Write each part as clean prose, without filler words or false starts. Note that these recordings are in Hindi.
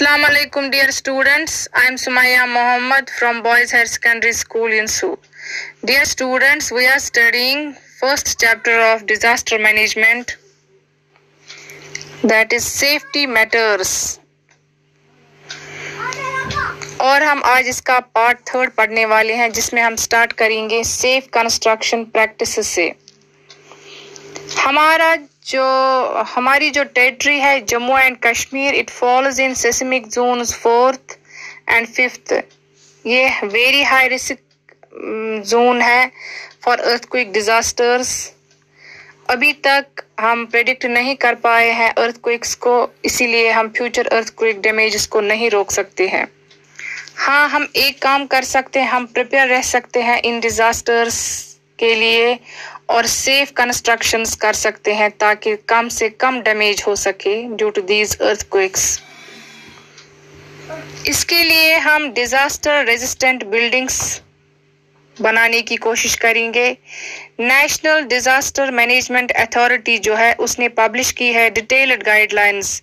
Assalamu alaikum dear students. I am Sumaya Mohammed from Boys Higher Secondary School in Su. Dear students, we are studying first chapter of disaster management, that is safety matters. और हम आज इसका पार्ट 3 पढ़ने वाले हैं जिसमें हम स्टार्ट करेंगे सेफ कंस्ट्रक्शन प्रैक्टिसेस से। हमारी जो टेरिटरी है Jammu and Kashmir, it falls in seismic zones 4th and 5th। ये वेरी हाई रिस्क जोन है फॉर अर्थक्वेक डिजास्टर्स। अभी तक हम प्रेडिक्ट नहीं कर पाए हैं अर्थक्वेक्स को, इसीलिए हम फ्यूचर अर्थक्वेक डैमेजेस को नहीं रोक सकते हैं। हाँ, हम एक काम कर सकते हैं, हम प्रिपेयर रह सकते हैं इन डिजास्टर्स के लिए और सेफ कंस्ट्रक्शंस कर सकते हैं ताकि कम से कम डैमेज हो सके ड्यू टू दीज अर्थक्वेक्स। इसके लिए हम डिजास्टर रेजिस्टेंट बिल्डिंग्स बनाने की कोशिश करेंगे। नेशनल डिजास्टर मैनेजमेंट अथॉरिटी जो है उसने पब्लिश की है डिटेल्ड गाइडलाइंस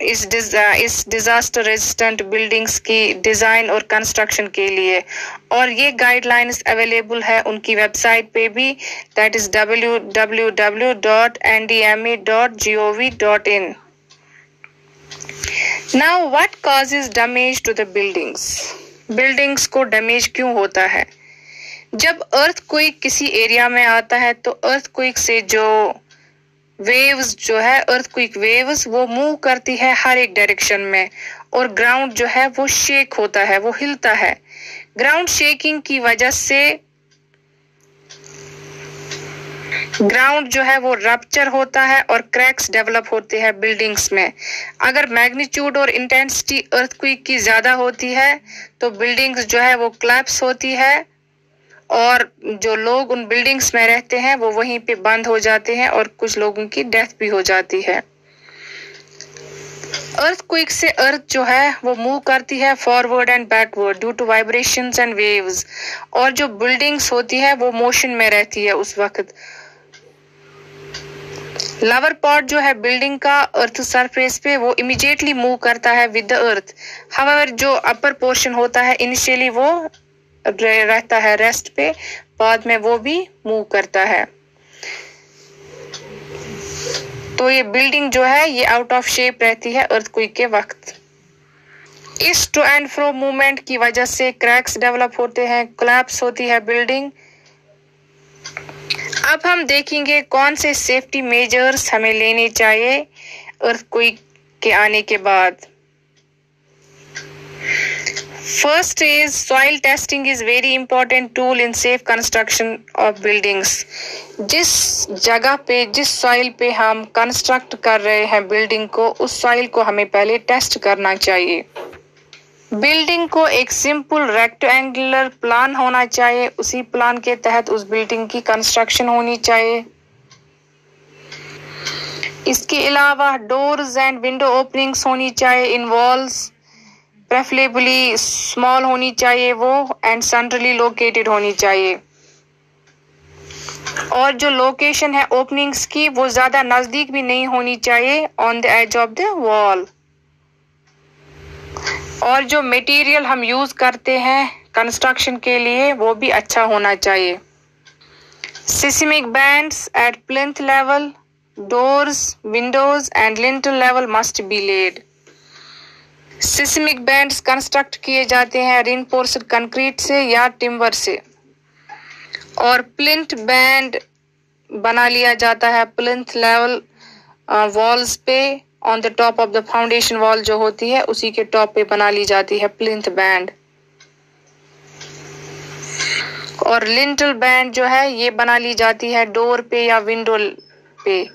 इस डिजास्टर रेजिस्टेंट बिल्डिंग्स की डिजाइन और कंस्ट्रक्शन के लिए, और ये गाइडलाइंस अवेलेबल है उनकी वेबसाइट पे भी, that is www.ndma.gov.in। Now what causes damage to the buildings को डैमेज क्यों होता है? जब अर्थक्वेक किसी एरिया में आता है तो अर्थक्वेक से जो वेव्स जो है अर्थक्वेक वेव्स वो मूव करती है हर एक डायरेक्शन में, और ग्राउंड जो है वो शेक होता है, वो हिलता है। ग्राउंड शेकिंग की वजह से ग्राउंड जो है वो रप्चर होता है और क्रैक्स डेवलप होते हैं बिल्डिंग्स में। अगर मैग्नीट्यूड और इंटेंसिटी अर्थक्वेक की ज्यादा होती है तो बिल्डिंग्स जो है वो कोलैप्स होती है और जो लोग उन बिल्डिंग्स में रहते हैं वो वहीं पे बंद हो जाते हैं और कुछ लोगों की डेथ भी हो जाती है। अर्थक्वेक से अर्थ जो है वो मूव करती है forward and backward due to vibrations and waves, और जो बिल्डिंग्स होती है वो मोशन में रहती है उस वक्त। लवर पार्ट जो है बिल्डिंग का अर्थ सरफेस पे वो इमीडिएटली मूव करता है विद द अर्थ। हाउएवर जो अपर पोर्शन होता है इनिशियली वो रहता है रेस्ट पे, बाद में वो भी मूव करता है। तो ये बिल्डिंग जो है ये आउट ऑफ शेप रहती है अर्थक्वेक के वक्त। इस टू एंड फ्रो मूवमेंट की वजह से क्रैक्स डेवलप होते हैं, कोलैप्स होती है बिल्डिंग। अब हम देखेंगे कौन से सेफ्टी मेजर्स हमें लेने चाहिए अर्थक्वेक के आने के बाद। First is soil testing is very important tool in safe construction of buildings। जिस जगह पे जिस सॉइल पे हम कंस्ट्रक्ट कर रहे हैं बिल्डिंग को, उस सॉइल को हमें पहले टेस्ट करना चाहिए। बिल्डिंग को एक सिंपल रेक्टेंगुलर प्लान होना चाहिए, उसी प्लान के तहत उस बिल्डिंग की कंस्ट्रक्शन होनी चाहिए। इसके अलावा डोर्स एंड विंडो ओपनिंग्स होनी चाहिए इन वॉल्स, प्रेफरेबली स्मॉल होनी चाहिए वो, एंड सेंट्रली लोकेटेड होनी चाहिए। और जो लोकेशन है ओपनिंग्स की वो ज्यादा नजदीक भी नहीं होनी चाहिए, on the edge of the wall. और जो मटेरियल हम यूज करते हैं कंस्ट्रक्शन के लिए वो भी अच्छा होना चाहिए। Seismic bands at plinth level, doors, windows and lintel level must be laid. Seismic bands construct किए जाते हैं रिइंफोर्स्ड कंक्रीट से या टिम्बर से, और प्लिंथ बैंड बना लिया जाता है प्लिंथ लेवल वॉल्स पे, on the top of the foundation wall जो होती है उसी के टॉप पे बना ली जाती है प्लिंथ बैंड। और लिंटल बैंड जो है ये बना ली जाती है डोर पे या विंडो पे।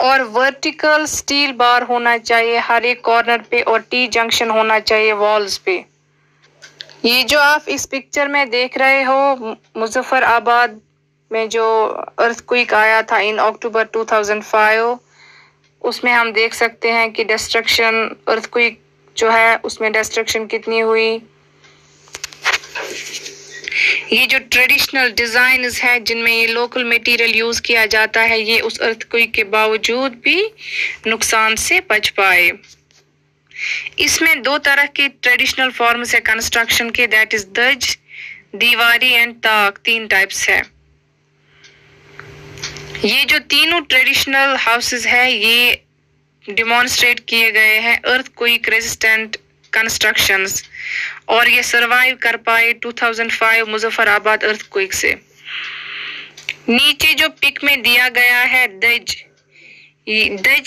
और वर्टिकल स्टील बार होना चाहिए हर एक कॉर्नर पे, और टी जंक्शन होना चाहिए वॉल्स पे। ये जो आप इस पिक्चर में देख रहे हो मुजफ्फराबाद में जो अर्थक्वेक आया था इन अक्टूबर 2005, उसमें हम देख सकते हैं कि डिस्ट्रक्शन अर्थक्वेक जो है उसमें डिस्ट्रक्शन कितनी हुई। ये जो ट्रेडिशनल डिजाइन्स है जिनमें ये लोकल मटेरियल यूज किया जाता है, ये उस अर्थक्वेक के बावजूद भी नुकसान से बच पाए। इसमें दो तरह के ट्रेडिशनल फॉर्म्स है कंस्ट्रक्शन के, दैट इज दज, दीवारी एंड ताक, 3 टाइप्स है। ये जो तीनों ट्रेडिशनल हाउसेस है ये डिमॉन्स्ट्रेट किए गए हैं अर्थक्वेक रेजिस्टेंट कंस्ट्रक्शंस, और ये सरवाइव कर पाए 2005 मुजफ्फराबाद अर्थक्वेक से। नीचे जो पिक में दिया गया है दज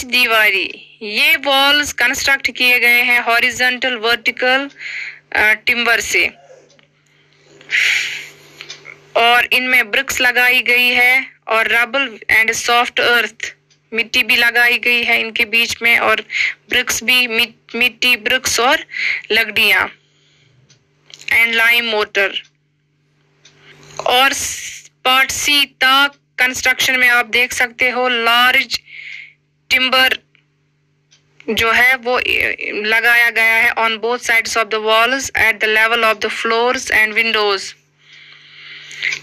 दीवारी, ये वॉल्स कंस्ट्रक्ट किए गए हैं हॉरिजॉन्टल वर्टिकल टिम्बर से, और इनमें ब्रिक्स लगाई गई है और रबल एंड सॉफ्ट अर्थ, मिट्टी भी लगाई गई है इनके बीच में, और ब्रिक्स भी मिट्टी ब्रिक्स और लकड़ियां एंड लाइम मोटर। और पार्ट सी ताक कंस्ट्रक्शन में आप देख सकते हो लार्ज टिम्बर जो है वो लगाया गया है on both sides of the walls at the level of the floors and Windows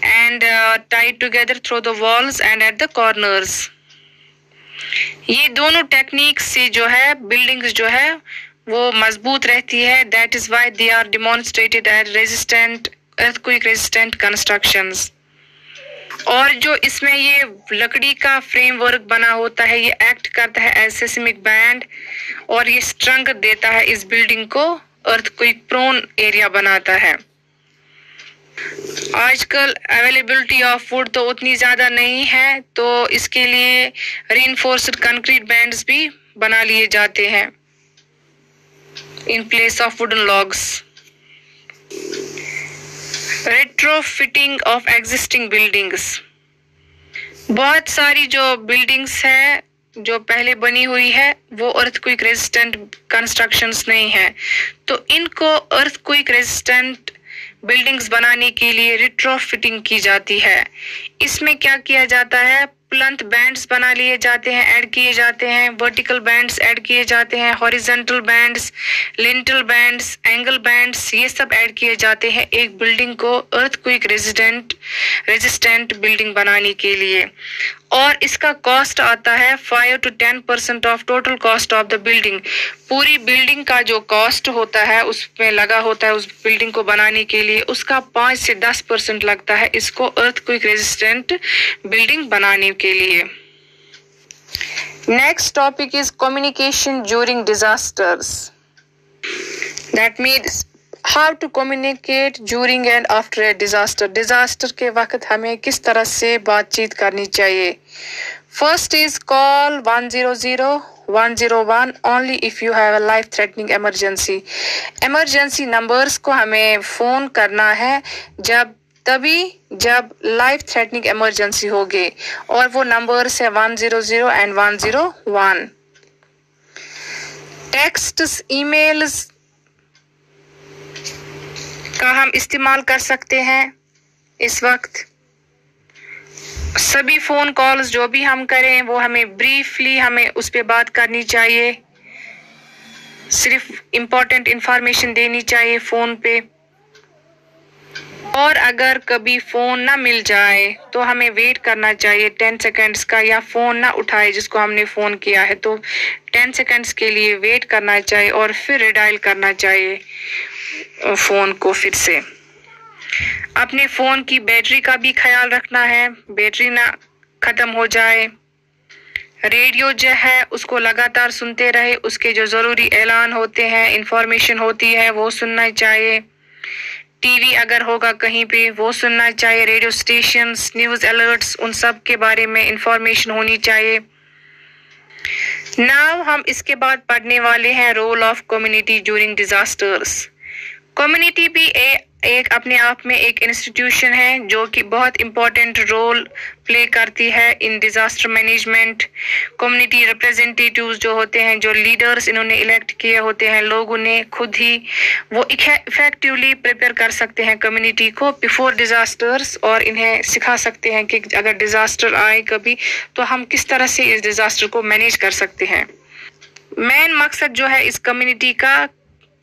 and Tide together through the walls and at the corners. ये दोनों टेक्निक्स से जो है बिल्डिंग्स जो है वो मजबूत रहती है, that is why they are demonstrated as resistant earthquake resistant constructions. और जो इसमें ये लकड़ी का फ्रेमवर्क बना होता है ये एक्ट करता है एज सेस्मिक बैंड, और ये स्ट्रेंथ देता है इस बिल्डिंग को, अर्थक्वेक प्रोन एरिया बनाता है। आजकल अवेलेबिलिटी ऑफ वुड तो उतनी ज्यादा नहीं है, तो इसके लिए रीइंफोर्स्ड कंक्रीट बैंड्स भी बना लिए जाते हैं in place of wooden logs. Retrofitting of existing buildings, बहुत सारी जो बिल्डिंग्स है जो पहले बनी हुई है वो अर्थक्वेक रेजिस्टेंट कंस्ट्रक्शंस नहीं है, तो इनको अर्थक्वेक रेजिस्टेंट बिल्डिंग्स बनाने के लिए रिट्रोफिटिंग की जाती है। इसमें क्या किया जाता है, प्लंथ बैंड्स बना लिए जाते हैं, ऐड किए जाते हैं, वर्टिकल बैंड्स ऐड किए जाते हैं, horizontal bands, lintel bands, angle bands, ये सब ऐड किए जाते हैं एक बिल्डिंग को अर्थक्वेक रेजिस्टेंट बिल्डिंग बनाने के लिए। और इसका कॉस्ट आता है 5 to 10% of total cost of the building. पूरी बिल्डिंग का जो कॉस्ट होता है उसमें लगा होता है उस बिल्डिंग को बनाने के लिए, उसका 5 से 10% लगता है इसको अर्थक्वेक रेजिस्टेंट बिल्डिंग बनाने के लिए। Next topic is communication during disasters, that means how to communicate during and after a disaster. Disaster के वक्त हमें किस तरह से बातचीत करनी चाहिए। First is call 100-101 only if you have a life threatening emergency. Emergency numbers को हमें फोन करना है जब लाइफ थ्रेटनिंग इमरजेंसी होगी, और वो नंबर्स है 100 एंड 101। टेक्स्ट ईमेल्स का हम इस्तेमाल कर सकते हैं इस वक्त। सभी फोन कॉल्स जो भी हम करें वो हमें ब्रीफली हमें उस पे बात करनी चाहिए, सिर्फ इम्पोर्टेंट इंफॉर्मेशन देनी चाहिए फोन पे। और अगर कभी फोन ना मिल जाए तो हमें वेट करना चाहिए 10 सेकेंड्स का, या फोन ना उठाए जिसको हमने फोन किया है तो 10 सेकेंड्स के लिए वेट करना चाहिए और फिर रिडायल करना चाहिए फोन को फिर से। अपने फोन की बैटरी का भी ख्याल रखना है, बैटरी ना खत्म हो जाए। रेडियो जो है उसको लगातार सुनते रहे, उसके जो जरूरी ऐलान होते हैं, इंफॉर्मेशन होती है वो सुनना चाहिए। टीवी अगर होगा कहीं पे वो सुनना चाहिए, रेडियो स्टेशंस, न्यूज अलर्ट्स, उन सब के बारे में इंफॉर्मेशन होनी चाहिए। नाउ हम इसके बाद पढ़ने वाले हैं role of community during disasters. Community भी एक अपने आप में एक इंस्टीट्यूशन है जो कि बहुत इंपॉर्टेंट रोल प्ले करती है इन डिजास्टर मैनेजमेंट। कम्युनिटी रिप्रेजेंटेटिव्स जो होते हैं, जो लीडर्स इन्होंने इलेक्ट किए होते हैं लोगों ने खुद ही, वो इफेक्टिवली प्रिपेयर कर सकते हैं कम्युनिटी को बिफोर डिजास्टर्स, और इन्हें सिखा सकते हैं कि अगर डिजास्टर आए कभी तो हम किस तरह से इस डिजास्टर को मैनेज कर सकते हैं। मेन मकसद जो है इस कम्युनिटी का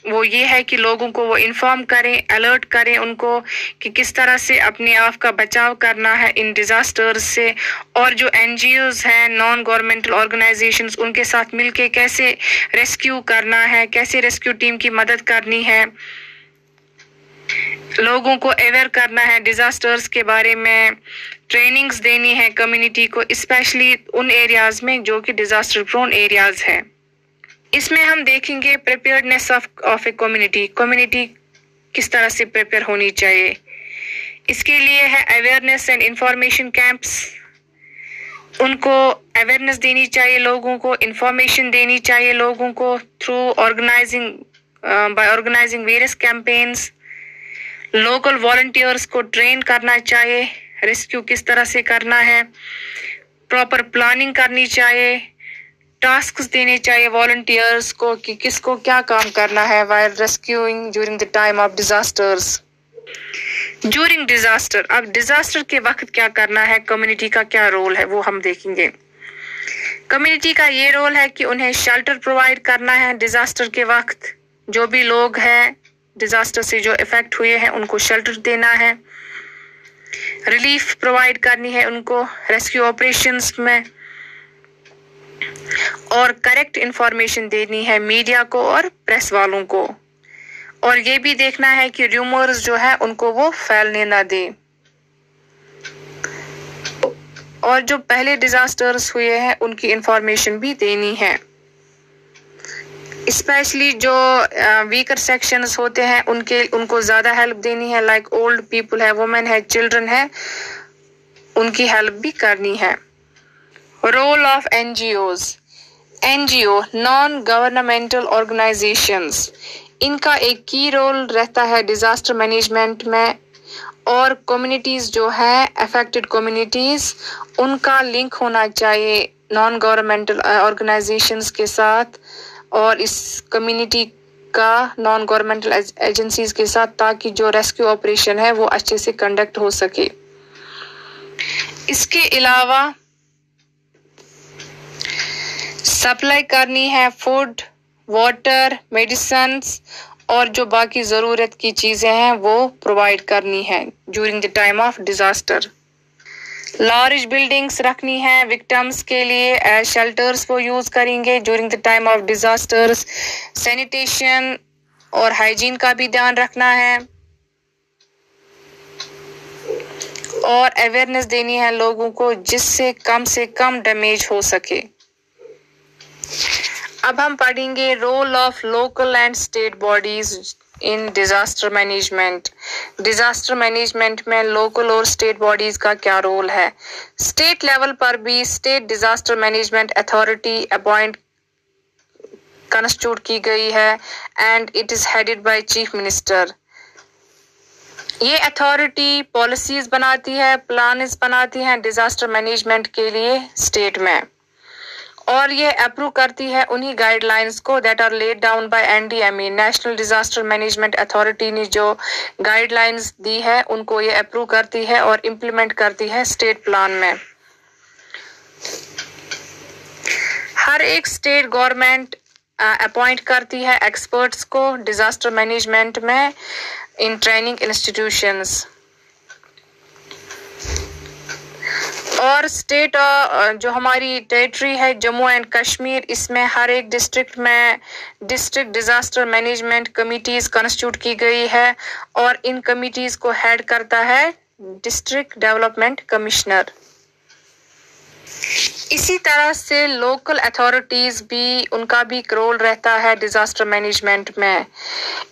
वो ये है कि लोगों को वो इन्फॉर्म करें, अलर्ट करें उनको कि किस तरह से अपने आप का बचाव करना है इन डिजास्टर्स से, और जो NGOs हैं, नॉन गवर्नमेंटल ऑर्गेनाइजेशंस, उनके साथ मिलके कैसे रेस्क्यू करना है, कैसे रेस्क्यू टीम की मदद करनी है, लोगों को अवेयर करना है डिजास्टर्स के बारे में, ट्रेनिंग्स देनी है कम्युनिटी को, स्पेशली उन एरियाज में जो कि डिजास्टर प्रोन एरियाज है। इसमें हम देखेंगे प्रिपेयर्डनेस ऑफ ए कम्युनिटी किस तरह से प्रिपेयर होनी चाहिए। इसके लिए है अवेयरनेस एंड इंफॉर्मेशन कैंप्स, उनको अवेयरनेस देनी चाहिए, लोगों को इंफॉर्मेशन देनी चाहिए लोगों को through organising various campaigns. Local volunteers को ट्रेन करना चाहिए, रेस्क्यू किस तरह से करना है, प्रॉपर प्लानिंग करनी चाहिए, टास्क्स देने चाहिए वॉलंटियर्स को कि किसको क्या काम करना है while rescuing during the time of disasters. During disaster, अब डिजास्टर के वक्त क्या करना है, कम्युनिटी का क्या रोल है वो हम देखेंगे। कम्युनिटी का ये रोल है कि उन्हें शेल्टर प्रोवाइड करना है डिजास्टर के वक्त, जो भी लोग हैं डिजास्टर से जो इफेक्ट हुए हैं उनको शेल्टर देना है, रिलीफ प्रोवाइड करनी है उनको रेस्क्यू ऑपरेशंस में, और करेक्ट इंफॉर्मेशन देनी है मीडिया को और प्रेस वालों को, और ये भी देखना है कि र्यूमर्स जो है उनको वो फैलने ना दे। और जो पहले डिजास्टर्स हुए हैं उनकी इंफॉर्मेशन भी देनी है, स्पेशली जो वीकर सेक्शंस होते हैं उनको ज्यादा हेल्प देनी है, लाइक ओल्ड पीपल है, वुमेन है, चिल्ड्रन है, उनकी हेल्प भी करनी है। Role of NGO non governmental organisations, इनका एक की रोल रहता है डिजास्टर मैनेजमेंट में, और कम्युनिटीज जो है अफेक्टेड कम्युनिटीज, उनका लिंक होना चाहिए नॉन गवर्नमेंटल ऑर्गेनाइजेशंस के साथ और इस कम्युनिटी का नॉन गवर्नमेंटल एजेंसीज के साथ, ताकि जो रेस्क्यू ऑपरेशन है वो अच्छे से कंडक्ट हो सके। इसके अलावा सप्लाई करनी है फूड, वाटर, मेडिसिन्स और जो बाकी ज़रूरत की चीज़ें हैं वो प्रोवाइड करनी है during the time of disaster. Large buildings रखनी है विक्टिम्स के लिए एज शेल्टर्स वो यूज़ करेंगे during the time of disasters. Sanitation और हाइजीन का भी ध्यान रखना है, और अवेयरनेस देनी है लोगों को जिससे कम से कम डैमेज हो सके। अब हम पढ़ेंगे role of local and state bodies in disaster management. Disaster management में लोकल और स्टेट बॉडीज का क्या रोल है। स्टेट लेवल पर भी state disaster management authority appoint constitute की गई है and it is headed by chief minister. ये अथॉरिटी पॉलिसीज बनाती है, प्लान्स बनाती हैं डिजास्टर मैनेजमेंट के लिए स्टेट में, और ये अप्रूव करती है उन्हीं गाइडलाइंस को that are laid down by NDMA, national disaster management authority ने जो गाइडलाइंस दी है उनको ये अप्रूव करती है और इम्प्लीमेंट करती है स्टेट प्लान में। हर एक स्टेट गवर्नमेंट अपॉइंट करती है एक्सपर्ट्स को डिजास्टर मैनेजमेंट में इन ट्रेनिंग इंस्टीट्यूशंस, और स्टेट जो हमारी टेरिटरी है जम्मू एंड कश्मीर, इसमें हर एक डिस्ट्रिक्ट में district disaster management committees constitute की गई है, और इन कमिटीज को हेड करता है डिस्ट्रिक्ट डेवलपमेंट कमिश्नर। इसी तरह से लोकल अथॉरिटीज भी, उनका भी रोल रहता है डिजास्टर मैनेजमेंट में।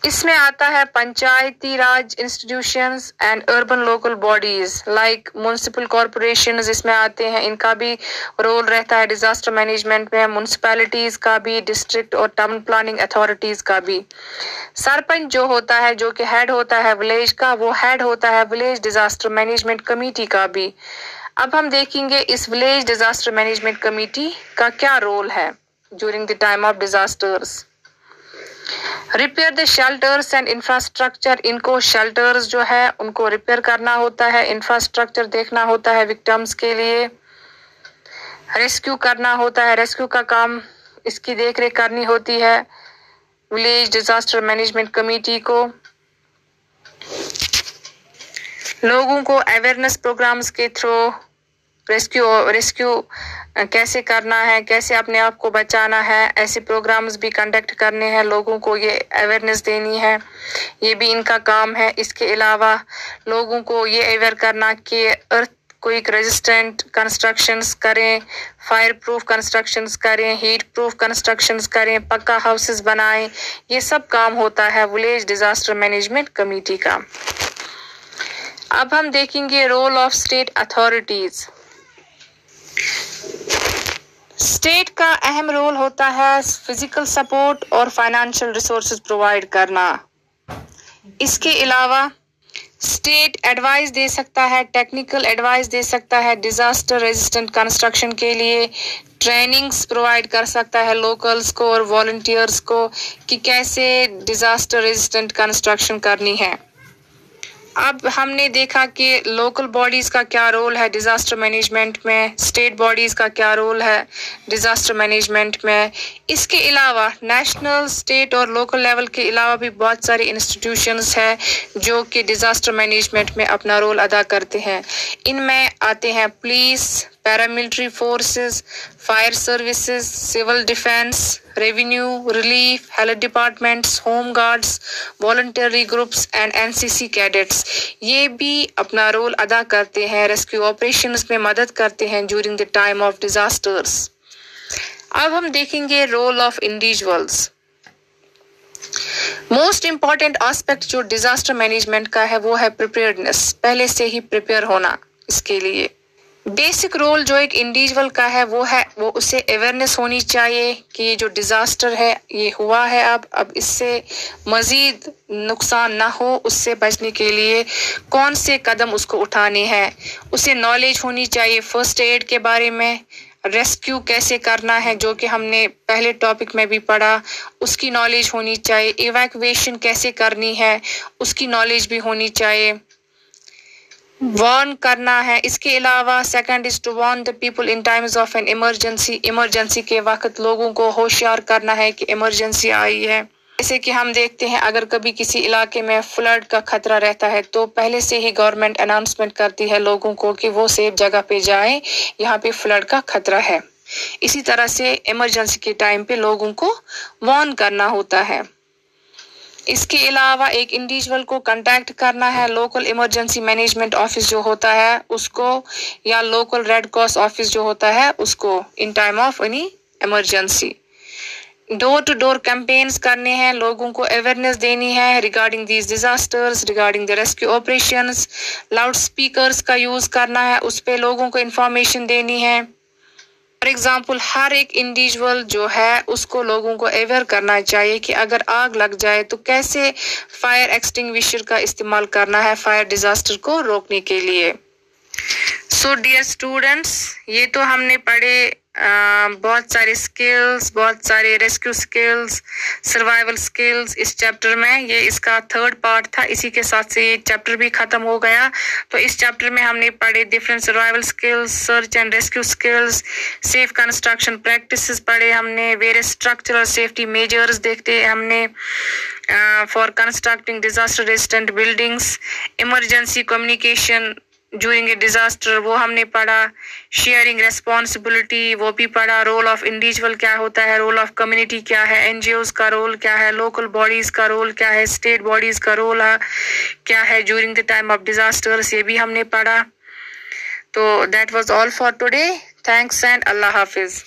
इसमें आता है Panchayati Raj institutions and urban local bodies like municipal corporations इसमें आते हैं, इनका भी रोल रहता है डिजास्टर मैनेजमेंट में। म्युनिसिपैलिटीज का भी, डिस्ट्रिक्ट और टाउन प्लानिंग अथॉरिटीज का भी। सरपंच जो होता है, जो कि हेड होता है विलेज का, वो हेड होता है विलेज डिजास्टर मैनेजमेंट कमेटी का भी। अब हम देखेंगे इस विलेज डिजास्टर मैनेजमेंट कमेटी का क्या रोल है during the time of disasters. Repair the shelters and infrastructure, इनको शेल्टर्स जो है उनको रिपेयर करना होता है, इंफ्रास्ट्रक्चर देखना होता है विक्टिम्स के लिए, रेस्क्यू करना होता है, रेस्क्यू का काम इसकी देखरेख करनी होती है, विलेज डिजास्टर मैनेजमेंट कमेटी को। लोगों को अवेयरनेस प्रोग्राम्स के थ्रू रेस्क्यू कैसे करना है, कैसे अपने आप को बचाना है, ऐसे प्रोग्राम्स भी कंडक्ट करने हैं, लोगों को ये अवेयरनेस देनी है, ये भी इनका काम है। इसके अलावा लोगों को ये अवेयर करना कि अर्थक्वेक रेजिस्टेंट कंस्ट्रक्शंस करें, फायर प्रूफ कंस्ट्रक्शंस करें, हीट प्रूफ कंस्ट्रक्शंस करें, पक्का हाउसेस बनाएं। ये सब काम होता है विलेज डिजास्टर मैनेजमेंट कमेटी का। अब हम देखेंगे role of state authorities. State का अहम रोल होता है फिजिकल सपोर्ट और फाइनेंशियल रिसोर्सेज प्रोवाइड करना। इसके अलावा स्टेट एडवाइस दे सकता है, टेक्निकल एडवाइस दे सकता है डिजास्टर रेजिस्टेंट कंस्ट्रक्शन के लिए, ट्रेनिंग्स प्रोवाइड कर सकता है लोकल्स को और वॉलंटियर्स को कि कैसे डिजास्टर रेजिस्टेंट कंस्ट्रक्शन करनी है। अब हमने देखा कि लोकल बॉडीज का क्या रोल है डिजास्टर मैनेजमेंट में, स्टेट बॉडीज का क्या रोल है डिजास्टर मैनेजमेंट में। इसके अलावा नेशनल, स्टेट और लोकल लेवल के अलावा भी बहुत सारे इंस्टीट्यूशंस हैं जो कि डिजास्टर मैनेजमेंट में अपना रोल अदा करते हैं। इनमें आते हैं police, paramilitary forces, fire services, civil defence, revenue, relief, health departments, home guards, voluntary groups and NCC cadets. ये भी अपना रोल अदा करते हैं, रेस्क्यू ऑपरेशंस में मदद करते हैं during the time of disasters. अब हम देखेंगे role of individuals. Most important aspect जो डिजास्टर मैनेजमेंट का है वो है प्रिपेयर्डनेस, पहले से ही प्रिपेयर होना। इसके लिए बेसिक रोल जो एक इंडिविजुअल का है वो उसे अवेयरनेस होनी चाहिए कि ये जो डिजास्टर है ये हुआ है, अब इससे मजीद नुकसान ना हो, उससे बचने के लिए कौन से कदम उसको उठाने हैं। उसे नॉलेज होनी चाहिए फर्स्ट एड के बारे में, रेस्क्यू कैसे करना है जो कि हमने पहले टॉपिक में भी पढ़ा, उसकी नॉलेज होनी चाहिए। इवैक्यूएशन कैसे करनी है उसकी नॉलेज भी होनी चाहिए। वार्न करना है। इसके अलावा second is to warn the people in times of an emergency. Emergency के वक्त लोगों को होशियार करना है कि इमरजेंसी आई है। जैसे कि हम देखते हैं अगर कभी किसी इलाके में फ्लड का खतरा रहता है तो पहले से ही गवर्नमेंट अनाउंसमेंट करती है लोगों को कि वो सेफ जगह पे जाएं, यहाँ पे फ्लड का खतरा है। इसी तरह से इमरजेंसी के टाइम पे लोगों को वार्न करना होता है। इसके अलावा एक इंडिविजुअल को कांटेक्ट करना है लोकल इमरजेंसी मैनेजमेंट ऑफिस जो होता है उसको, या लोकल रेड क्रॉस ऑफिस जो होता है उसको in time of any emergency. Door to door campaigns करने हैं, लोगों को अवेयरनेस देनी है regarding these disasters, regarding the rescue operations. Loud speakers का यूज करना है, उस पे लोगों को इंफॉर्मेशन देनी है। फॉर एग्जाम्पल हर एक इंडिविजुअल जो है उसको लोगों को अवेयर करना चाहिए कि अगर आग लग जाए तो कैसे फायर एक्सटिंग्विशर का इस्तेमाल करना है फायर डिजास्टर को रोकने के लिए। सो डियर स्टूडेंट्स, ये तो हमने पढ़े बहुत सारे स्किल्स, बहुत सारे रेस्क्यू स्किल्स, सर्वाइवल स्किल्स इस चैप्टर में। ये इसका थर्ड पार्ट था, इसी के साथ से ये चैप्टर भी खत्म हो गया। तो इस चैप्टर में हमने पढ़े different survival skills, search and rescue skills, safe construction practices पढ़े हमने, वेरियस स्ट्रक्चरल सेफ्टी मेजर्स देखते हमने for constructing disaster resistant buildings, emergency communication during a disaster वो हमने पढ़ा, शेयरिंग रेस्पॉन्सिबिलिटी वो भी पढ़ा, रोल ऑफ इंडिविजुअल क्या होता है, रोल ऑफ कम्युनिटी क्या है, एनजीओज का रोल क्या है, लोकल बॉडीज का रोल क्या है, स्टेट बॉडीज का रोल क्या है during the time of disasters, ये भी हमने पढ़ा। तो that was all for today. Thanks and Allah Hafiz.